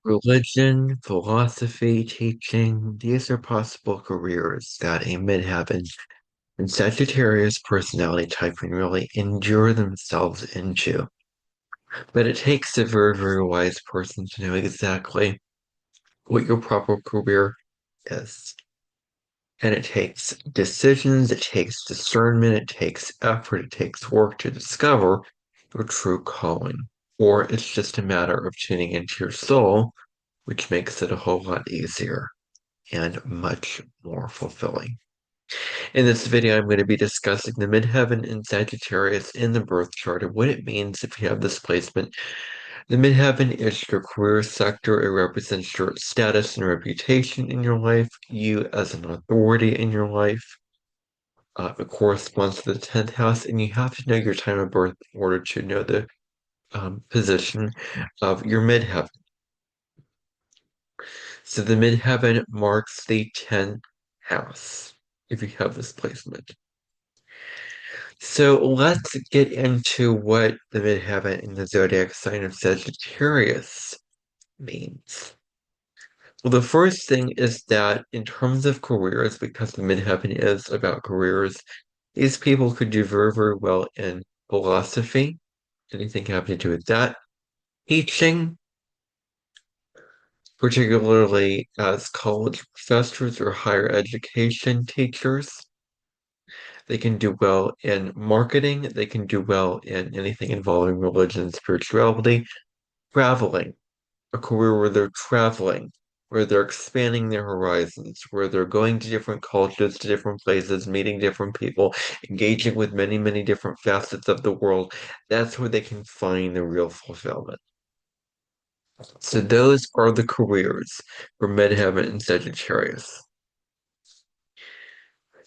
Religion, philosophy, teaching, these are possible careers that a midheaven and Sagittarius personality type can really endure themselves into. But it takes a very, very wise person to know exactly what your proper career is. And it takes decisions, it takes discernment, it takes effort, it takes work to discover your true calling. Or it's just a matter of tuning into your soul, which makes it a whole lot easier and much more fulfilling. In this video, I'm going to be discussing the midheaven in Sagittarius in the birth chart and what it means if you have this placement. The midheaven is your career sector. It represents your status and reputation in your life, you as an authority in your life. It corresponds to the 10th house, and you have to know your time of birth in order to know the position of your midheaven. So the midheaven marks the 10th house if you have this placement. So let's get into what the midheaven in the zodiac sign of Sagittarius means. Well, the first thing is that in terms of careers, because the midheaven is about careers, these people could do very, very well in philosophy, anything having to do with that, teaching, particularly as college professors or higher education teachers. They can do well in marketing. They can do well in anything involving religion and spirituality. Traveling, a career where they're traveling, where they're expanding their horizons, where they're going to different cultures, to different places, meeting different people, engaging with many, many different facets of the world. That's where they can find the real fulfillment. So those are the careers for Midheaven and Sagittarius.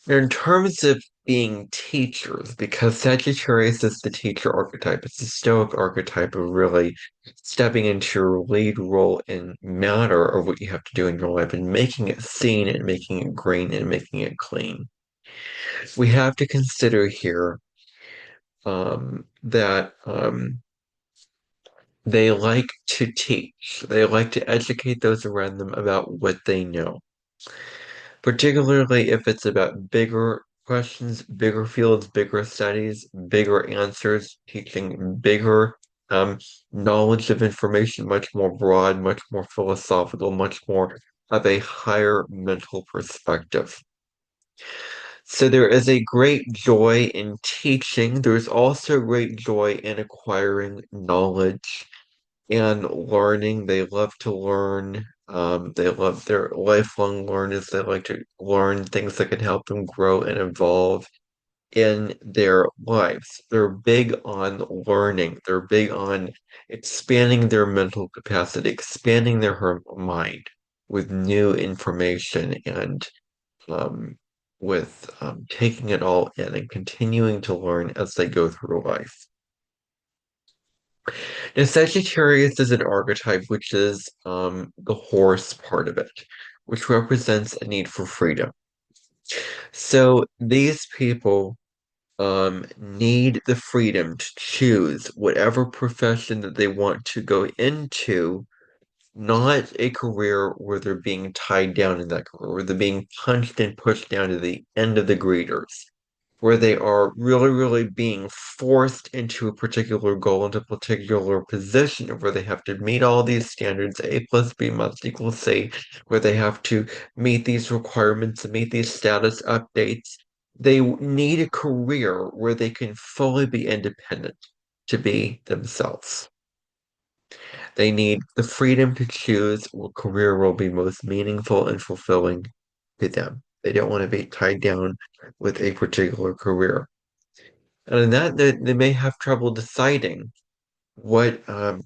Now, in terms of being teachers, because Sagittarius is the teacher archetype, it's the Stoic archetype of really stepping into your lead role in matter of what you have to do in your life and making it seen and making it green and making it clean. We have to consider here that they like to teach, they like to educate those around them about what they know, particularly if it's about bigger questions, bigger fields, bigger studies, bigger answers, teaching bigger um, knowledge of information, much more broad, much more philosophical, much more of a higher mental perspective. So there is a great joy in teaching. There's also great joy in acquiring knowledge and learning. They love to learn. They love their lifelong learners. They like to learn things that can help them grow and evolve in their lives. They're big on learning. They're big on expanding their mental capacity, expanding their mind with new information and with taking it all in and continuing to learn as they go through life. Now, Sagittarius is an archetype, which is the horse part of it, which represents a need for freedom. So these people need the freedom to choose whatever profession that they want to go into, not a career where they're being tied down in that career, where they're being punched and pushed down to the end of the greeters, where they are really, really being forced into a particular goal, into a particular position, where they have to meet all these standards, A plus B must equal C, where they have to meet these requirements and meet these status updates. They need a career where they can fully be independent to be themselves. They need the freedom to choose what career will be most meaningful and fulfilling to them. They don't want to be tied down with a particular career. And in that, they may have trouble deciding what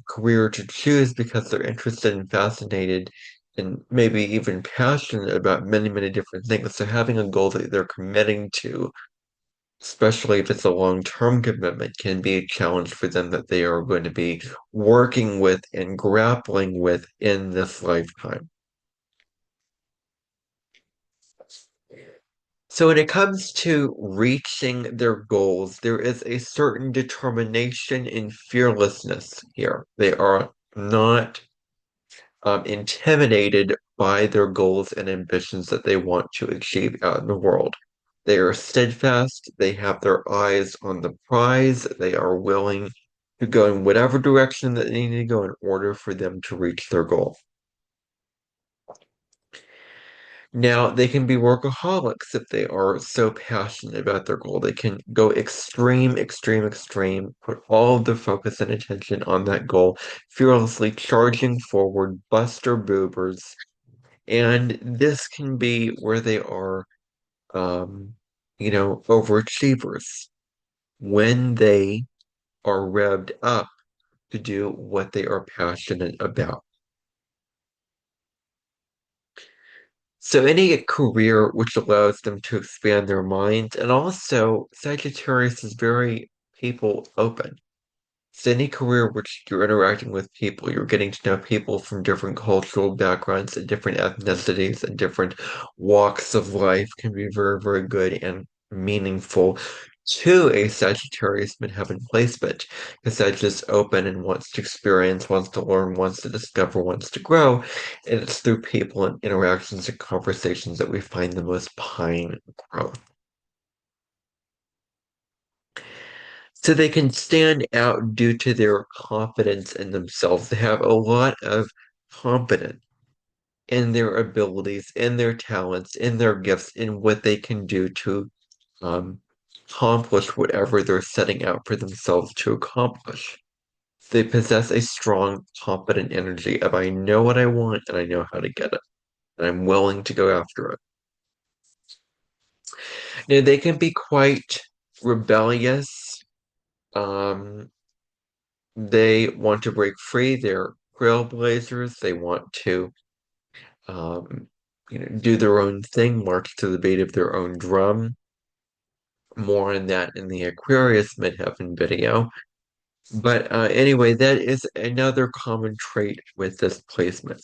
career to choose because they're interested and fascinated and maybe even passionate about many, many different things. So having a goal that they're committing to, especially if it's a long-term commitment, can be a challenge for them that they are going to be working with and grappling with in this lifetime. So when it comes to reaching their goals, there is a certain determination and fearlessness here. They are not intimidated by their goals and ambitions that they want to achieve out in the world. They are steadfast, they have their eyes on the prize, they are willing to go in whatever direction that they need to go in order for them to reach their goal. Now, they can be workaholics if they are so passionate about their goal. They can go extreme, extreme, extreme, put all of their focus and attention on that goal, fearlessly charging forward, buster boobers. And this can be where they are, um, overachievers when they are revved up to do what they are passionate about. So any career which allows them to expand their minds, and also Sagittarius is very people open. So any career which you're interacting with people, you're getting to know people from different cultural backgrounds and different ethnicities and different walks of life can be very, very good and meaningful to a Sagittarius midheaven placement, because that's just open and wants to experience, wants to learn, wants to discover, wants to grow. And it's through people and interactions and conversations that we find the most pine growth. So they can stand out due to their confidence in themselves. They have a lot of confidence in their abilities, in their talents, in their gifts, in what they can do to um, accomplish whatever they're setting out for themselves to accomplish. They possess a strong, confident energy of I know what I want and I know how to get it, and I'm willing to go after it. Now, they can be quite rebellious. Um, They want to break free. They're trailblazers. They want to, um, do their own thing, march to the beat of their own drum. More on that in the Aquarius Midheaven video. But anyway, that is another common trait with this placement.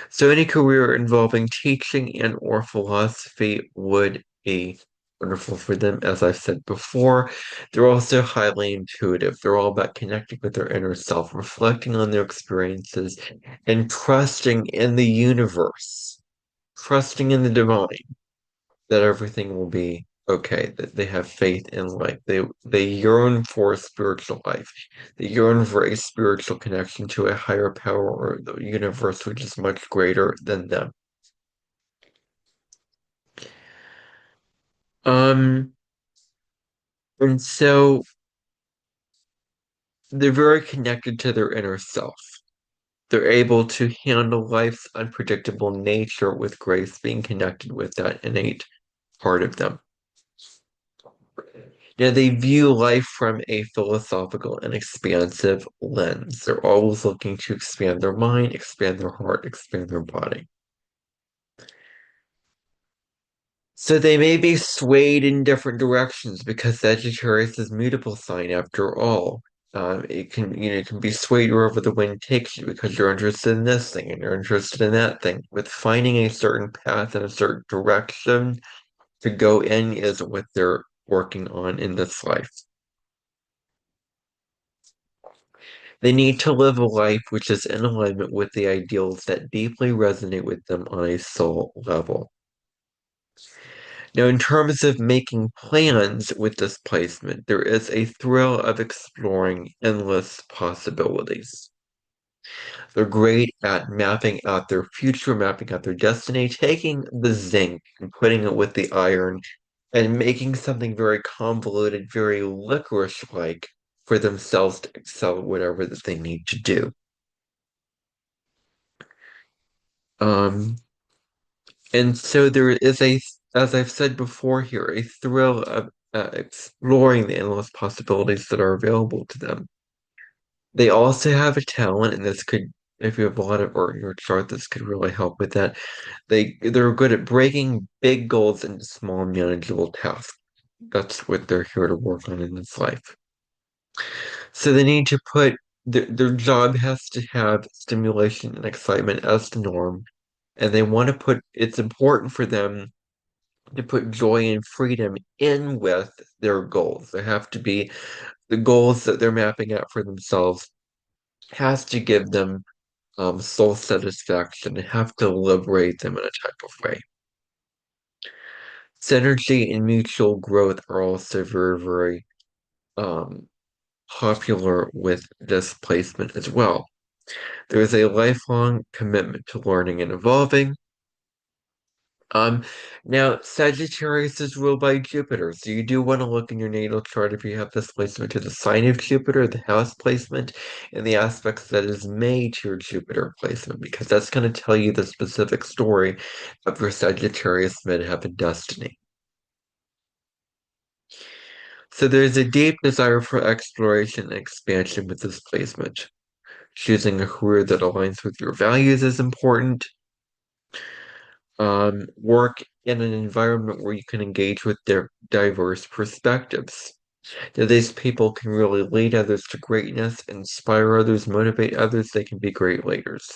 So any career involving teaching and or philosophy would be wonderful for them. As I've said before, they're also highly intuitive. They're all about connecting with their inner self, reflecting on their experiences, and trusting in the universe, trusting in the divine that everything will be okay, that they have faith in life. They yearn for a spiritual life. They yearn for a spiritual connection to a higher power or the universe which is much greater than them. Um, and so they're very connected to their inner self. They're able to handle life's unpredictable nature with grace, being connected with that innate part of them. Now, they view life from a philosophical and expansive lens. They're always looking to expand their mind, expand their heart, expand their body. So they may be swayed in different directions because Sagittarius is mutable sign after all. It can be swayed wherever the wind takes you because you're interested in this thing and you're interested in that thing. With finding a certain path and a certain direction to go in is what they're working on in this life. They need to live a life which is in alignment with the ideals that deeply resonate with them on a soul level. Now, in terms of making plans with this placement, there is a thrill of exploring endless possibilities. They're great at mapping out their future, mapping out their destiny, taking the zinc and putting it with the iron and making something very convoluted, very licorice-like for themselves to excel at whatever that they need to do. Um, and so there is as I've said before here, a thrill of exploring the endless possibilities that are available to them. They also have a talent, and this could, if you have a lot of art in your chart, this could really help with that. They're good at breaking big goals into small, manageable tasks. That's what they're here to work on in this life. So they need to put their job has to have stimulation and excitement as the norm, and they want to put it's important for them to put joy and freedom in with their goals. They have to be the goals that they're mapping out for themselves has to give them soul satisfaction and have to liberate them in a type of way. Synergy and mutual growth are also very, very um, popular with this placement as well. There is a lifelong commitment to learning and evolving. Um, Now Sagittarius is ruled by Jupiter, so you do want to look in your natal chart if you have this placement to the sign of Jupiter, the house placement, and the aspects that is made to your Jupiter placement, because that's going to tell you the specific story of your Sagittarius midheaven destiny. So there's a deep desire for exploration and expansion with this placement. Choosing a career that aligns with your values is important. Work in an environment where you can engage with their diverse perspectives. That these people can really lead others to greatness, inspire others, motivate others. They can be great leaders.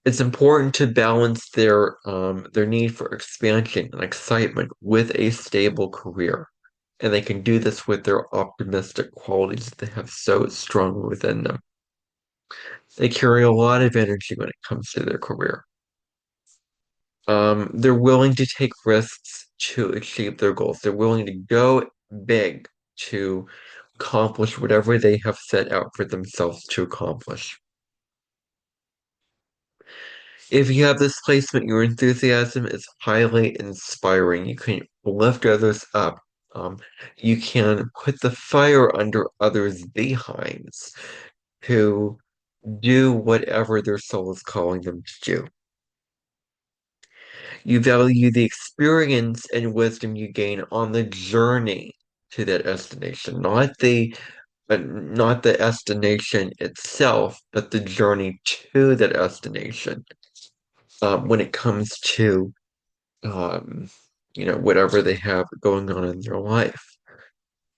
It's important to balance their need for expansion and excitement with a stable career. And they can do this with their optimistic qualities that they have so strong within them. They carry a lot of energy when it comes to their career. They're willing to take risks to achieve their goals. They're willing to go big to accomplish whatever they have set out for themselves to accomplish. If you have this placement, your enthusiasm is highly inspiring. You can lift others up. Um, you can put the fire under others' behinds to do whatever their soul is calling them to do. You value the experience and wisdom you gain on the journey to that destination, not the destination itself, but the journey to the destination. When it comes to um, whatever they have going on in their life.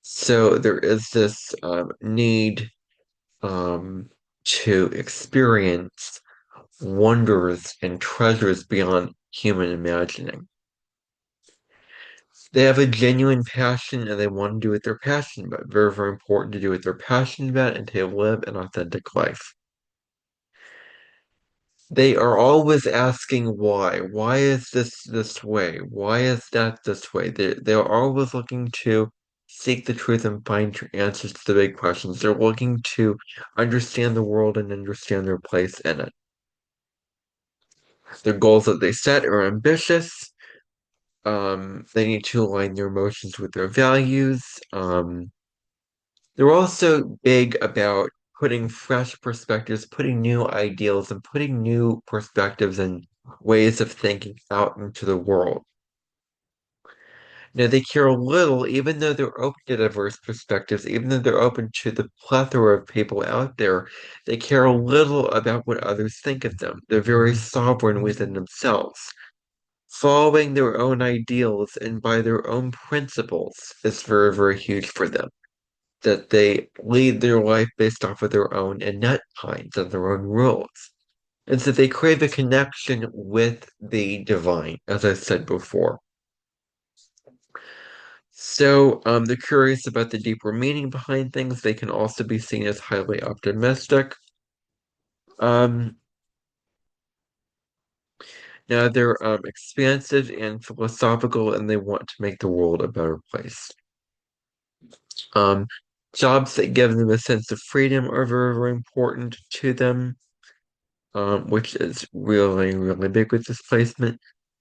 So there is this need um, to experience wonders and treasures beyond human imagining. They have a genuine passion and they want to do what they're passionate about. Very, very important to do what they're passionate about and to live an authentic life. They are always asking why. Why is this way? Why is that this way? They're always looking to seek the truth and find answers to the big questions. They're looking to understand the world and understand their place in it. Their goals that they set are ambitious. They need to align their emotions with their values. They're also big about putting fresh perspectives, putting new ideals, and putting new perspectives and ways of thinking out into the world. Now, they care little, even though they're open to diverse perspectives, even though they're open to the plethora of people out there, they care little about what others think of them. They're very sovereign within themselves. Following their own ideals and by their own principles is very, very huge for them. That they lead their life based off of their own innate minds and their own rules. And so they crave a connection with the divine, as I said before. So they're curious about the deeper meaning behind things. They can also be seen as highly optimistic. Um, Now they're expansive and philosophical, and they want to make the world a better place. Um, Jobs that give them a sense of freedom are very, very important to them. Which is really, really big with displacement.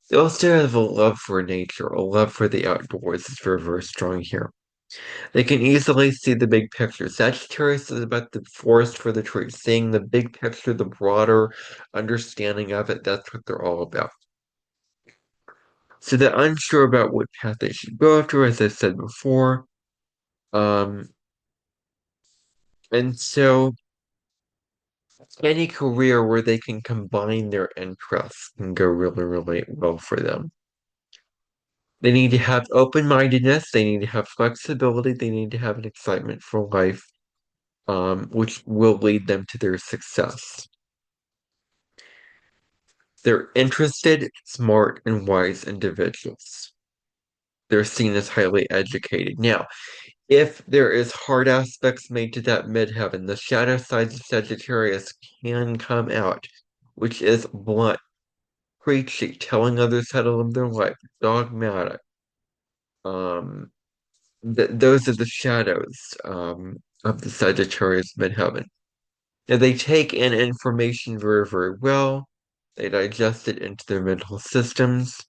They also have a love for nature, a love for the outdoors is very, very strong here. They can easily see the big picture. Sagittarius is about the forest for the trees, seeing the big picture, the broader understanding of it. That's what they're all about. So they're unsure about what path they should go after, as I said before. Um, and so any career where they can combine their interests can go really, really well for them. They need to have open-mindedness, they need to have flexibility, they need to have an excitement for life, which will lead them to their success. They're interested, smart, and wise individuals. They're seen as highly educated. Now, If there is hard aspects made to that midheaven, the shadow sides of Sagittarius can come out, which is blunt, preachy, telling others how to live their life, dogmatic. Um, those are the shadows of the Sagittarius midheaven. Now, they take in information very, very well. They digest it into their mental systems.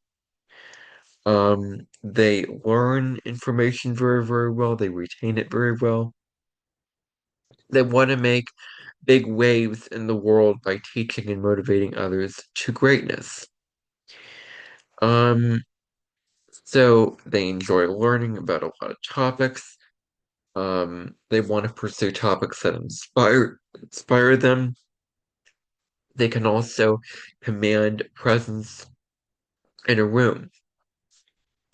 They learn information very, very well. They retain it very well. They want to make big waves in the world by teaching and motivating others to greatness. Um, so they enjoy learning about a lot of topics. They want to pursue topics that inspire them. They can also command presence in a room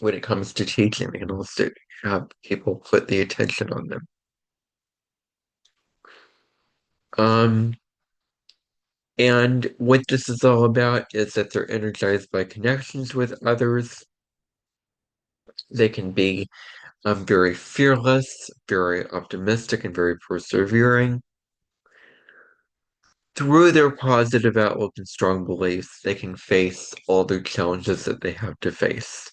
when it comes to teaching. They can also have people put the attention on them. Um, and what this is all about is that they're energized by connections with others. They can be very fearless, very optimistic, and very persevering. Through their positive outlook and strong beliefs, they can face all the challenges that they have to face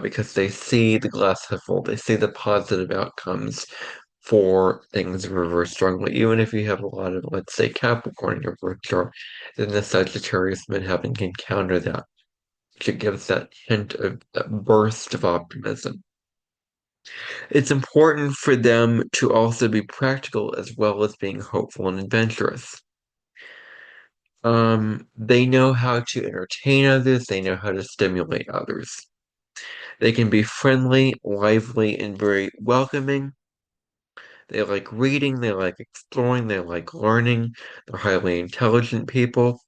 because they see the glass half full. They see the positive outcomes for things very strongly. Even if you have a lot of, let's say, Capricorn in your birth chart, then the Sagittarius midheaven can counter that. It gives that hint of that burst of optimism. It's important for them to also be practical as well as being hopeful and adventurous. They know how to entertain others, they know how to stimulate others. They can be friendly, lively, and very welcoming. They like reading, they like exploring, they like learning. They're highly intelligent people.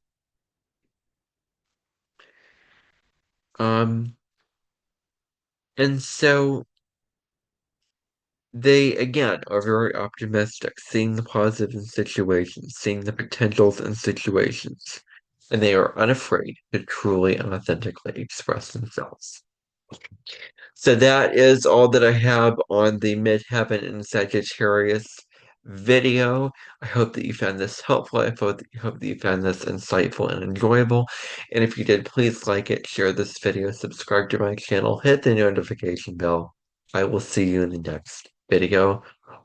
Um, and so they, again, are very optimistic, seeing the positive in situations, seeing the potentials in situations, and they are unafraid to truly and authentically express themselves. So that is all that I have on the Midheaven and Sagittarius video. I hope that you found this helpful. I hope that you found this insightful and enjoyable. And if you did, please like it, share this video, subscribe to my channel, hit the notification bell. I will see you in the next video,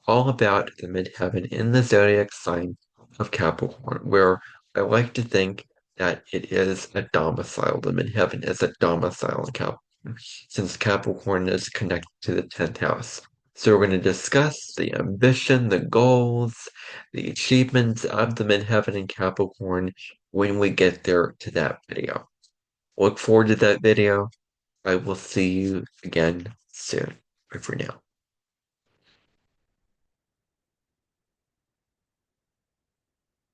all about the Midheaven in the zodiac sign of Capricorn, where I like to think that it is a domicile. The Midheaven is a domicile in Capricorn, since Capricorn is connected to the 10th house. So we're going to discuss the ambition, the goals, the achievements of the midheaven in Capricorn when we get there to that video. Look forward to that video. I will see you again soon. Bye for now.